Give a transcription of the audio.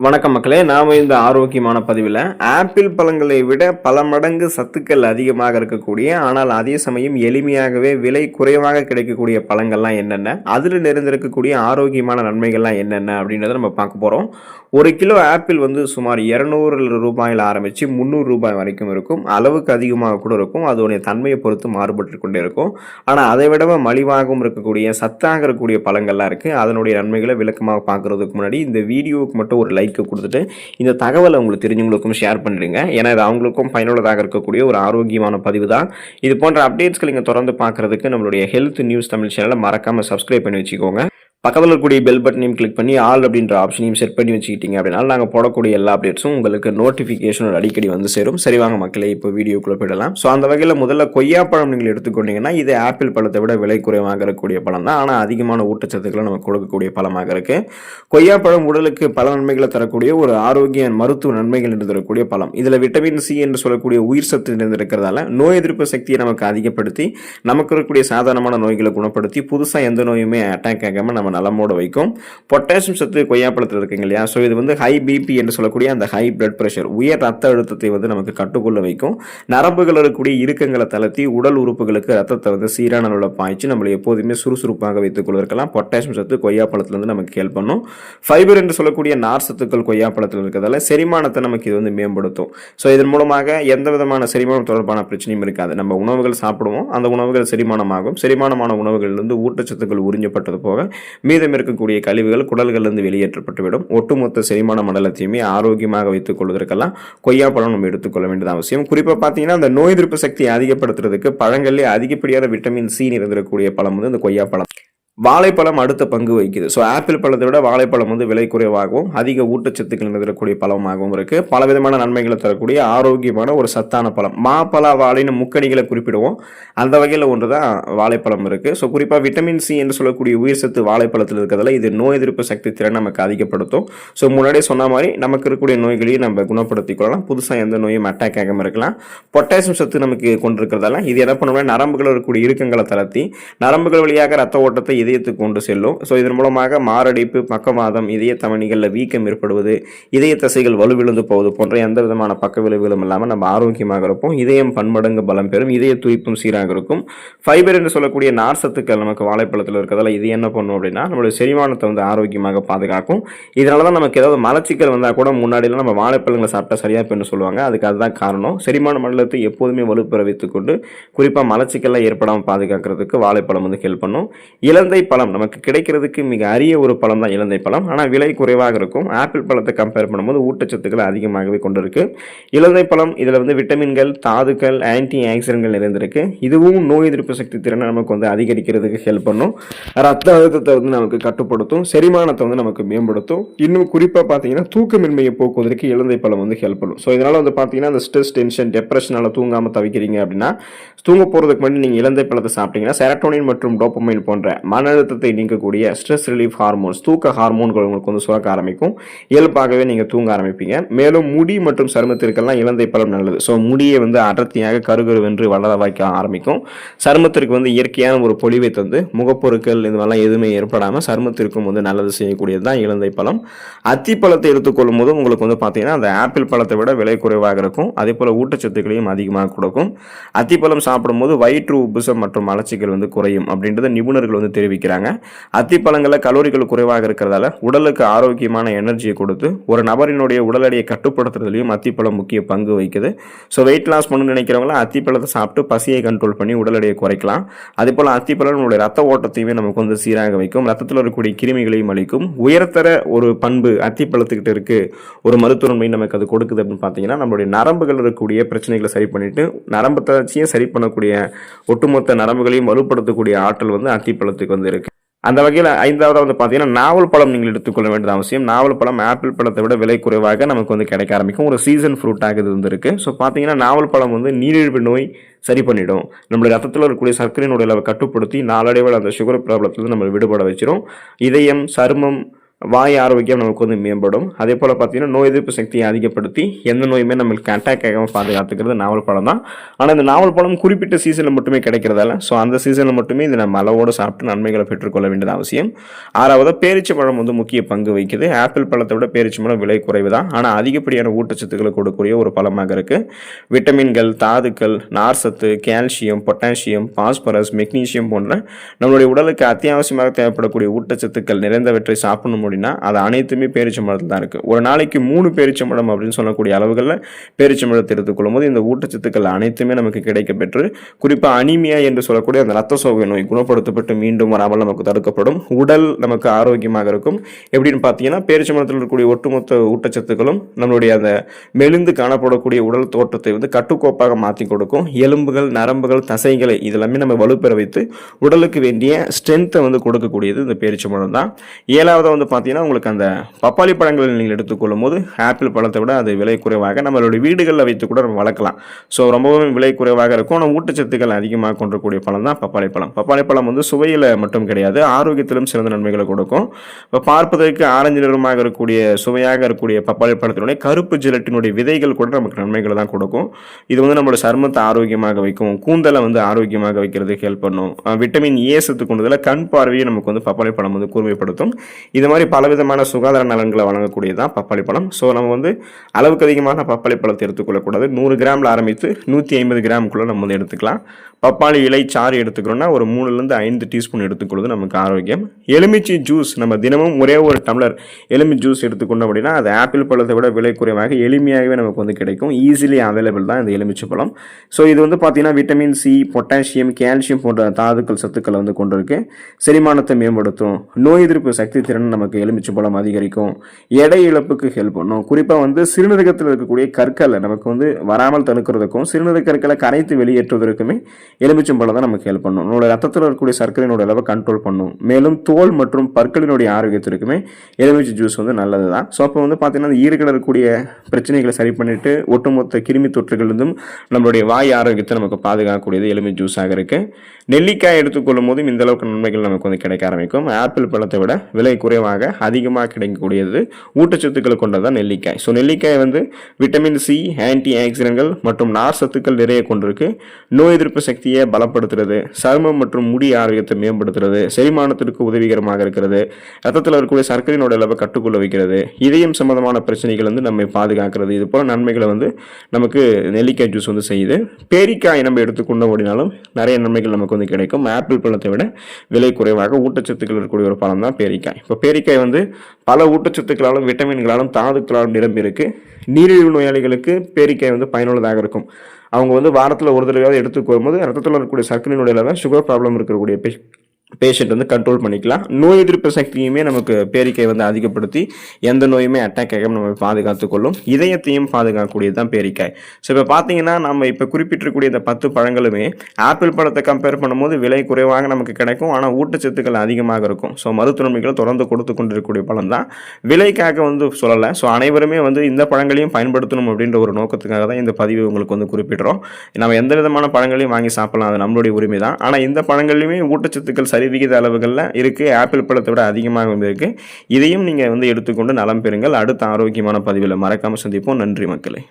வணக்கம் மக்களே, நாம இந்த ஆரோக்கியமான பதிவில் ஆப்பிள் பழங்களை விட பல மடங்கு சத்துக்கள் அதிகமாக இருக்கக்கூடிய, ஆனால் அதே சமயம் எளிமையாகவே விலை குறைவாக கிடைக்கக்கூடிய பழங்கள்லாம் என்னென்ன, அதில் நிறைந்திருக்கக்கூடிய ஆரோக்கியமான நன்மைகள்லாம் என்னென்ன அப்படின்றத நம்ம பார்க்க போகிறோம். ஒரு கிலோ ஆப்பிள் வந்து சுமார் 200 ரூபாயில் ஆரம்பித்து 300 ரூபாய் வரைக்கும் இருக்கும். அளவுக்கு அதிகமாக கூட இருக்கும். அதோடைய தன்மையை பொறுத்து மாறுபட்டு கொண்டே இருக்கும். ஆனால் அதை விட மலிவாகவும் இருக்கக்கூடிய சத்தாக இருக்கக்கூடிய பழங்கள்லாம் இருக்குது. அதனுடைய நன்மைகளை விளக்கமாக பார்க்குறதுக்கு முன்னாடி இந்த வீடியோவுக்கு மட்டும் ஒரு லைக் கொடுத்துட்டு இந்த தகவலை உங்களுக்கு தெரிஞ்சவங்களுக்கும் ஷேர் பண்ணிடுங்க. ஏன்னா இது அவங்களுக்கும் பயனுள்ளதாக இருக்கக்கூடிய ஒரு ஆரோக்கியமான பதிவு தான். இது போன்ற அப்டேட்ஸ்கள் நீங்கள் தொடர்ந்து பார்க்குறதுக்கு நம்மளுடைய ஹெல்த் நியூஸ் தமிழ் சேனலை மறக்காமல் சப்ஸ்கிரைப் பண்ணி வச்சுக்கோங்க. பக்கத்தில் இருக்கக்கூடிய பெல் பட்டனையும் கிளிக் பண்ணி ஆல் அப்படின்ற ஆப்ஷனையும் செட் பண்ணி வச்சுக்கிட்டீங்க அப்படின்னா நாங்கள் போடக்கூடிய எல்லா அப்டேட்ஸும் உங்களுக்கு நோட்டிஃபிகேஷன் அடிக்கடி வந்து சேரும். சரி வாங்க மக்களே, இப்போ வீடியோக்குள்ளே போயிடலாம். ஸோ அந்த வகையில் முதல்ல கொய்யாப்பழம் நீங்கள் எடுத்துக்கொண்டீங்கன்னா இது ஆப்பிள் பழத்தை விட விலை குறைவாக இருக்கக்கூடிய பழம் தான். ஆனால் அதிகமான ஊட்டச்சத்துக்களை நமக்கு கொடுக்கக்கூடிய பழமாக இருக்குது. கொய்யாப்பழம் உடலுக்கு பல நன்மைகளை தரக்கூடிய ஒரு ஆரோக்கிய மருத்துவ நன்மைகள் இருந்திருக்கக்கூடிய பழம். இதில் விட்டமின் சி என்று சொல்லக்கூடிய உயிர் சத்து இருந்திருக்கிறதால நோய் எதிர்ப்பு சக்தியை நமக்கு அதிகப்படுத்தி நமக்கு இருக்கக்கூடிய சாதாரணமான நோய்களை குணப்படுத்தி புதுசாக எந்த நோயுமே அட்டாக் ஆகாமல் நம்ம நலமோட வைக்கும். பொட்டாசியம் சத்து கொய்யாப்பழத்தில் இருக்குங்க இல்லையா, ஸோ இது வந்து ஹை பிபி என்று சொல்லக்கூடிய அந்த ஹை பிளட் பிரஷர் உயர் ரத்த அழுத்தத்தை வந்து நமக்கு கட்டுக்கொள்ள வைக்கும். நரம்புகள் இருக்கக்கூடிய இறுக்கங்களை தளர்த்தி உடல் உறுப்புகளுக்கு ரத்தத்தை வந்து சீரான அளவில் பாய்ச்சி நம்மளை எப்போதுமே சுறுசுறுப்பாக வைத்துக் கொள்வதற்கெல்லாம் பொட்டாசியம் சத்து கொய்யாப்பழத்திலிருந்து நமக்கு ஹெல்ப் பண்ணும். ஃபைபர் என்று சொல்லக்கூடிய நார் சத்துக்கள் கொய்யாப்பழத்தில் இருக்கிறதால செரிமானத்தை நமக்கு இது வந்து மேம்படுத்தும். ஸோ இதன் மூலமாக எந்த விதமான செரிமானம் தொடர்பான பிரச்சனையும் இருக்காது. நம்ம உணவுகள் சாப்பிடுவோம், அந்த உணவுகள் செரிமானமாகும். செரிமானமான உணவுகளிலிருந்து ஊட்டச்சத்துக்கள் உறிஞ்சப்பட்டது போக மீதம் இருக்கக்கூடிய கழிவுகள் குடல்களிலிருந்து வெளியேற்றப்பட்டுவிடும். ஒட்டுமொத்த செரிமான மண்டலத்தையுமே ஆரோக்கியமாக வைத்துக் கொள்வதற்கெல்லாம் கொய்யாப்பழம் நம்ம எடுத்துக்கொள்ள வேண்டியது அவசியம். குறிப்பாக பார்த்தீங்கன்னா இந்த நோய் எதிர்ப்பு சக்தியை அதிகப்படுத்துறதுக்கு பழங்களிலே அதிகப்படியான விட்டமின் சி நிறைந்திருக்கக்கூடிய பழம் வந்து இந்த கொய்யாப்பழம். வாழைப்பழம் அடுத்த பங்கு வகிக்குது. ஸோ ஆப்பிள் பழத்தை விட வாழைப்பழம் வந்து விலை குறைவாகவும் அதிக ஊட்டச்சத்துக்கள் நிறைந்திருக்கக்கூடிய பழமாகவும் இருக்குது. பலவிதமான நன்மைகளை தரக்கூடிய ஆரோக்கியமான ஒரு சத்தான பழம். மாப்பழ வாழைன்னு முக்கணிகளை குறிப்பிடுவோம். அந்த வகையில் ஒன்று தான் வாழைப்பழம் இருக்குது. ஸோ குறிப்பாக விட்டமின் சி என்று சொல்லக்கூடிய உயிர் சத்து வாழைப்பழத்தில் இருக்கிறதால இது நோய் எதிர்ப்பு சக்தி திறன் நமக்கு அதிகப்படுத்தும். ஸோ முன்னாடியே சொன்ன மாதிரி நமக்கு இருக்கக்கூடிய நோய்களையும் நம்ம குணப்படுத்திக் கொள்ளலாம். புதுசாக எந்த நோயும் அட்டாக் ஆகாமல் இருக்கலாம். பொட்டாசியம் சத்து நமக்கு கொண்டிருக்கிறதால இது என்ன பண்ணுவோம்னா நரம்புகள் இருக்கக்கூடிய இறுக்கங்களை தளர்த்தி நரம்புகள் வழியாக ரத்த ஓட்டத்தை இதயத்துக்கு கொண்டு செல்லும். ஸோ இதன் மூலமாக மாரடைப்பு, பக்கவாதம், இதய தமனிகளில் வீக்கம் ஏற்படுவது, இதய தசைகள் வலுவிழந்து போவது போன்ற எந்த விதமான பக்க விளைவுகளும் இல்லாமல் நம்ம ஆரோக்கியமாக இருப்போம். இதயம் பன்மடங்கு பலம் பெறும். இதய துடிப்பும் சீராக இருக்கும். ஃபைபர் என்று சொல்லக்கூடிய நார் சத்துக்கள் நமக்கு வாழைப்பழத்தில் இருக்கிறதால இது என்ன பண்ணும் அப்படின்னா நம்மளுடைய செரிமானத்தை வந்து ஆரோக்கியமாக பாதுகாக்கும். இதனால தான் நமக்கு ஏதாவது மலச்சிக்கல் வந்தால் கூட முன்னாடிலாம் நம்ம வாழைப்பழங்களை சாப்பிட்டா சரியாக போயின்னு சொல்லுவாங்க. அதுக்கு அதுதான் காரணம். செரிமான மண்டலத்தை எப்போதுமே வலுப்பெற வைத்துக்கொண்டு குறிப்பாக மலச்சிக்கல்லாம் ஏற்படாமல் பாதுகாக்கிறதுக்கு வாழைப்பழம் வந்து ஹெல்ப் பண்ணும். இலந்தை பழம் நமக்கு கிடைக்கிறதுக்கு மிக அரிய ஒரு பழம் தான் இலந்தை பழம். ஆனால் விலை குறைவாக இருக்கும். ஆப்பிள் பழத்தை கம்பேர் பண்ணும்போது ஊட்டச்சத்துக்கள் அதிகமாகவே கொண்டிருக்கு. இலந்தை பழம் இதில் வந்து விட்டமின்கள், தாதுக்கள், ஆன்டி ஆக்சிடென்ட்கள் நிறைந்திருக்கு. இதுவும் நோய் எதிர்ப்பு சக்தி திறனை நமக்கு வந்து அதிகரிக்கிறதுக்கு ஹெல்ப் பண்ணும். ரத்த அழுத்தத்தை வந்து நமக்கு கட்டுப்படுத்தும். செரிமானத்தை வந்து நமக்கு மேம்படுத்தும். இன்னும் குறிப்பாக பார்த்தீங்கன்னா தூக்கமின்மையை போக்குவதற்கு இலந்தை பழம் வந்து ஹெல்ப் பண்ணும். ஸோ இதனால் வந்து பார்த்தீங்கன்னா அந்த ஸ்ட்ரெஸ், டென்ஷன், டெப்ரெஷனால் தூங்காமல் தவிக்கிறீங்க அப்படின்னா தூங்க போகிறதுக்கு முன்னாடி நீங்கள் இலந்தை பழத்தை சாப்பிட்டீங்கன்னா செரட்டோனின் மற்றும் டோபமைன் போன்ற மன அழுத்தத்தை நீக்கக்கூடிய ஸ்ட்ரெஸ் ரிலீஃப் ஹார்மோன்ஸ், தூக்க ஹார்மோன்கள் உங்களுக்கு வந்து சுரக்க ஆரம்பிக்கும். இயல்பாகவே நீங்கள் தூங்க ஆரம்பிப்பீங்க. மேலும் முடி மற்றும் சருமத்திற்கெல்லாம் இலந்தை பழம் நல்லது. ஸோ முடியை வந்து அடர்த்தியாக கருகருவென்று வளர வைக்க ஆரம்பிக்கும். சருமத்திற்கு வந்து இயற்கையான ஒரு பொலிவை தந்து முகப்பொருட்கள் இதுவெல்லாம் எதுவுமே ஏற்படாமல் சருமத்திற்கும் வந்து நல்லது செய்யக்கூடியது தான் இலந்தை பழம். அத்திப்பழத்தை எடுத்துக்கொள்ளும் போது உங்களுக்கு வந்து பார்த்தீங்கன்னா அந்த ஆப்பிள் பழத்தை விட விலை குறைவாக இருக்கும். அதே போல் ஊட்டச்சத்துக்களையும் அதிகமாக கொடுக்கும். அத்திப்பழம் சாப்பிடும்போது வயிற்று உப்புசம் மற்றும் மலச்சிக்கல் வந்து குறையும் அப்படின்றத நிபுணர்கள் வந்து தெரிவிக்கிறாங்க. அத்திப்பழங்களில் கலோரிகள் குறைவாக இருக்கிறதால உடலுக்கு ஆரோக்கியமான எனர்ஜியை கொடுத்து ஒரு நபரினுடைய உடல் எடையை கட்டுப்படுத்துறதுலையும் அத்திப்பழம் முக்கிய பங்கு வகிக்குது. ஸோ வெயிட் லாஸ் பண்ணணும்னு நினைக்கிறவங்களாம் அத்திப்பழத்தை சாப்பிட்டு பசியை கண்ட்ரோல் பண்ணி உடல் எடையை குறைக்கலாம். அதே போல் அத்திப்பழம் நம்மளுடைய ரத்த ஓட்டத்தையுமே நமக்கு வந்து சீராக வைக்கும். ரத்தத்தில் இருக்கக்கூடிய கிருமிகளையும் அளிக்கும். உயர்தர ஒரு பண்பு அத்திப்பழத்துக்கிட்ட இருக்கு. ஒரு மருத்துவமை நமக்கு அது கொடுக்குது அப்படின்னு பார்த்தீங்கன்னா நம்மளுடைய நரம்புகள் இருக்கக்கூடிய பிரச்சனைகளை சரி பண்ணிட்டு நரம்பு தளர்ச்சியை சரி பண்ணக்கூடிய ஒட்டுமொத்த நரம்புகளையும் வலுப்படுத்தக்கூடிய ஆற்றல் வந்து அத்திப்பழத்துக்கு வந்து இருக்கு. அந்த வகையில் ஐந்தாவது வந்து பார்த்தீங்கன்னா நாவல் பழம் நீங்கள் எடுத்துக்கொள்ள வேண்டியது அவசியம். நாவல் பழம் ஆப்பிள் பழத்தை விட விலை குறைவாக நமக்கு வந்து கிடைக்க ஆரம்பிக்கும். ஒரு சீசன் ஃப்ரூட்டாக இது வந்து இருக்குது. ஸோ பார்த்தீங்கன்னா நாவல் பழம் வந்து நீரிழிவு நோய் சரி பண்ணிடும். நம்மளுடைய ரத்தத்தில் இருக்கக்கூடிய சர்க்கரையினுடைய அளவை கட்டுப்படுத்தி நாளடைவில் அந்த சுகர் ப்ராப்ளத்தில் நம்ம விடுபட வச்சிடும். இதயம், சருமம், வாய் ஆரோக்கியம் நமக்கு வந்து மேம்படும். அதே போல் பார்த்தீங்கன்னா நோய் எதிர்ப்பு சக்தியை அதிகப்படுத்தி எந்த நோயுமே நம்மளுக்கு அட்டாக் ஆகாமல் பாதுகாத்துக்கிறது நாவல் பழம் தான். ஆனால் இந்த நாவல் பழம் குறிப்பிட்ட சீசனில் மட்டுமே கிடைக்கிறதால ஸோ அந்த சீசனில் மட்டுமே இதை நம்ம அளவோடு சாப்பிட்டு நன்மைகளை பெற்றுக்கொள்ள வேண்டியது அவசியம். ஆறாவது, பேரிச்சை பழம் வந்து முக்கிய பங்கு வகிக்குது. ஆப்பிள் பழத்தை விட பேரிச்சை பழம் விலை குறைவு தான், ஆனால் அதிகப்படியான ஊட்டச்சத்துக்களை கொடுக்கக்கூடிய ஒரு பழமாக இருக்குது. விட்டமின்கள், தாதுக்கள், நார் சத்து, கால்சியம், பொட்டாசியம், பாஸ்பரஸ், மெக்னீசியம் போன்ற நம்மளுடைய உடலுக்கு அத்தியாவசியமாக தேவைப்படக்கூடிய ஊட்டச்சத்துக்கள் நிறைந்தவற்றை சாப்பிடணும் அப்படின்னா அது அனைத்துமே பேரிச்சம்பழத்தில் தான் இருக்குது. ஒரு நாளைக்கு 3 பேரிச்சம்பழம் அப்படின்னு சொல்லக்கூடிய அளவுகளில் பேரிச்சம்பழத்தை எடுத்துக்கொள்ளும் போது இந்த ஊட்டச்சத்துக்கள் அனைத்துமே நமக்கு கிடைக்க பெற்று குறிப்பாக அனீமியா என்று சொல்லக்கூடிய அந்த ரத்த சோகை நோய் குணப்படுத்தப்பட்டு மீண்டும் வராமல் நமக்கு தடுக்கப்படும். உடல் நமக்கு ஆரோக்கியமாக இருக்கும். எப்படின்னு பார்த்தீங்கன்னா பேரிச்சம்பழத்தில் இருக்கக்கூடிய ஒட்டுமொத்த ஊட்டச்சத்துக்களும் நம்மளுடைய அந்த மெலிந்து காணப்படக்கூடிய உடல் தோற்றத்தை வந்து கட்டுக்கோப்பாக மாற்றி கொடுக்கும். எலும்புகள், நரம்புகள், தசைகளை இதெல்லாமே நம்ம வலுப்பெற வைத்து உடலுக்கு வேண்டிய ஸ்ட்ரென்த்தை வந்து கொடுக்கக்கூடியது இந்த பேரிச்சம்பழம் தான். ஏழாவது வந்து பார்த்தீங்கன்னா உங்களுக்கு அந்த பப்பாளி பழங்களை நீங்கள் எடுத்துக்கொள்ளும் போது ஆப்பிள் பழத்தை விட அது விலை குறைவாக நம்மளுடைய வீடுகளில் வைத்து கூட நம்ம வளர்க்கலாம். ஸோ ரொம்பவும் விலை குறைவாக இருக்கும். ஆனால் ஊட்டச்சத்துக்கள் அதிகமாக கொண்டிருக்கக்கூடிய பழம் தான் பப்பாளி பழம். பப்பாளி பழம் வந்து சுவையில் மட்டும் கிடையாது, ஆரோக்கியத்திலும் சிறந்த நன்மைகளை கொடுக்கும். இப்போ பார்ப்பதற்கு ஆரஞ்சு நிறமாக இருக்கக்கூடிய சுவையாக இருக்கக்கூடிய பப்பாளி பழத்தினுடைய கருப்பு ஜிலட்டினுடைய விதைகள் கூட நமக்கு நன்மைகளை தான் கொடுக்கும். இது வந்து நம்மளோட சருமத்தை ஆரோக்கியமாக வைக்கும், கூந்தலை வந்து ஆரோக்கியமாக வைக்கிறதுக்கு ஹெல்ப் பண்ணும். விட்டமின் ஏ சத்து கொண்டதில் கண் பார்வையை நமக்கு வந்து பப்பாளி பழம் வந்து கூர்மைப்படுத்தும். இது மாதிரி பலவிதமான சுகாதார நலன்களை வழங்கக்கூடியதான் பப்பாளி பழம். ஸோ நம்ம வந்து அளவுக்கு அதிகமான பப்பாளி பழத்தை எடுத்துக்கொள்ளக்கூடாது. 100 கிராமில் ஆரம்பித்து 150 கிராமுக்குள்ளே நம்ம வந்து எடுத்துக்கலாம். பப்பாளி இலை சாறு எடுத்துக்கிறோன்னா ஒரு 3லேருந்து 5 டீஸ்பூன் எடுத்துக்கொள்வது நமக்கு ஆரோக்கியம். எலுமிச்சை ஜூஸ் நம்ம தினமும் ஒரே ஒரு டம்ளர் எலுமிச்சை ஜூஸ் எடுத்துக்கொண்டோம் அப்படின்னா அது ஆப்பிள் பழத்தை விட விலை குறைவாக எளிமையாகவே நமக்கு வந்து கிடைக்கும். ஈஸிலி அவைலபிள் தான் இந்த எலுமிச்சை பழம். ஸோ இது வந்து பார்த்தீங்கன்னா விட்டமின் சி, பொட்டாசியம், கால்சியம் போன்ற தாதுக்கள் சத்துக்களை வந்து கொண்டிருக்கு. செரிமானத்தை மேம்படுத்தும். நோய் எதிர்ப்பு சக்தி திறன் நமக்கு எலுமிச்சை பழம் அதிகரிக்கும். எடை இழப்புக்கு ஹெல்ப் பண்ணும். குறிப்பாக வந்து சிறுநீரகத்தில் இருக்கக்கூடிய கற்களை நமக்கு வந்து வராமல் தடுக்கிறதுக்கும் சிறுநீரக கற்களை கரைத்து வெளியேற்றுவதற்குமே எலுமிச்சம்பழம் தான் நமக்கு ஹெல்ப் பண்ணும். நம்மளோட ரத்தத்தில் இருக்கக்கூடிய சர்க்கரையினுடைய அளவை கண்ட்ரோல் பண்ணும். மேலும் தோல் மற்றும் பற்களினுடைய ஆரோக்கியத்திற்குமே எலுமிச்சை ஜூஸ் வந்து நல்லது தான். ஸோ அப்போ வந்து பார்த்தீங்கன்னா ஈறுகளில் இருக்கக்கூடிய பிரச்சனைகளை சரி பண்ணிட்டு ஒட்டுமொத்த கிருமி தொற்றுகளிலிருந்தும் நம்மளுடைய வாய் ஆரோக்கியத்தை நமக்கு பாதுகாக்கக்கூடியது எலுமிச்சை ஜூஸாக இருக்குது. நெல்லிக்காய் எடுத்துக்கொள்ளும் போதும் இந்த அளவுக்கு நன்மைகள் நமக்கு வந்து கிடைக்க ஆரம்பிக்கும். ஆப்பிள் பழத்தை விட விலை குறைவாக அதிகமாக கிடைக்கக்கூடியது ஊட்டச்சத்துக்களை கொண்டதான் நெல்லிக்காய். ஸோ நெல்லிக்காய் வந்து விட்டமின் சி, ஆன்டி ஆக்சிடென்ட்கள் மற்றும் நார் சத்துக்கள் நிறைய கொண்டிருக்கு. நோய் எதிர்ப்பு சக்தியை பலப்படுத்துறது, சருமம் மற்றும் முடி ஆரோக்கியத்தை மேம்படுத்துறது, செரிமானத்திற்கு உதவிகரமாக இருக்கிறது, ரத்தத்தில் இருக்கக்கூடிய சர்க்கரையினோட அளவை கட்டுக்குள்ள வைக்கிறது, இதயம் சம்பந்தமான பிரச்சனைகள் வந்து நம்மை பாதுகாக்கிறது. இது போல நன்மைகளை வந்து நமக்கு நெல்லிக்காய் ஜூஸ் வந்து செய்யுது. பேரிக்காய் நம்ம எடுத்துக்கொண்டோம் அப்படின்னாலும் நிறைய நன்மைகள் நமக்கு வந்து கிடைக்கும். ஆப்பிள் பழத்தை விட விலை குறைவாக ஊட்டச்சத்துக்கள் இருக்கக்கூடிய ஒரு பழம் தான் பேரிக்காய். இப்போ பேரிக்காய் வந்து பல ஊட்டச்சத்துக்களாலும் விட்டமின்களாலும் தாதுக்களாலும் நிரம்பி இருக்கு. நீரிழிவு நோயாளிகளுக்கு பேரிக்காய் வந்து பயனுள்ளதாக இருக்கும். அவங்க வந்து வாரத்தில் ஒரு தடவையாவது எடுத்துக்கொள்ளும் போது ரத்தத்தில் இருக்கக்கூடிய சர்க்கரையினுடைய அளவை சுகர் ப்ராப்ளம் இருக்கக்கூடிய பேஷண்ட் வந்து கண்ட்ரோல் பண்ணிக்கலாம். நோய் எதிர்ப்பு சக்தியுமே நமக்கு பேரிக்காய் வந்து அதிகப்படுத்தி எந்த நோயுமே அட்டாக் ஆகாமல் நம்ம பாதுகாத்துக்கொள்ளும். இதயத்தையும் பாதுகாக்கக்கூடியது தான் பேரிக்காய். ஸோ இப்போ பார்த்தீங்கன்னா நம்ம இப்போ குறிப்பிட்டிருக்கக்கூடிய இந்த 10 பழங்களுமே ஆப்பிள் பழத்தை கம்பேர் பண்ணும்போது விலை குறைவாக நமக்கு கிடைக்கும். ஆனால் ஊட்டச்சத்துக்கள் அதிகமாக இருக்கும். ஸோ மருத்துவமைகளை தொடர்ந்து கொடுத்து கொண்டிருக்கக்கூடிய பழம் தான். விலைக்காக வந்து சொல்லலை. ஸோ அனைவருமே வந்து இந்த பழங்களையும் பயன்படுத்தணும் அப்படின்ற ஒரு நோக்கத்துக்காக தான் இந்த பதிவை உங்களுக்கு வந்து குறிப்பிடுறோம். நம்ம எந்த விதமான பழங்களையும் வாங்கி சாப்பிடலாம், அது நம்மளுடைய உரிமை தான். ஆனால் இந்த பழங்களையுமே ஊட்டச்சத்துக்கள் சரிவிகித அளவுகளில் இருக்குது. ஆப்பிள் பழத்தை விட அதிகமாக இருக்குது. இதையும் நீங்கள் வந்து எடுத்துக்கொண்டு நலம் பெறுங்கள். அடுத்த ஆரோக்கியமான பதிவில் மறக்காமல் சந்திப்போம். நன்றி மக்களே.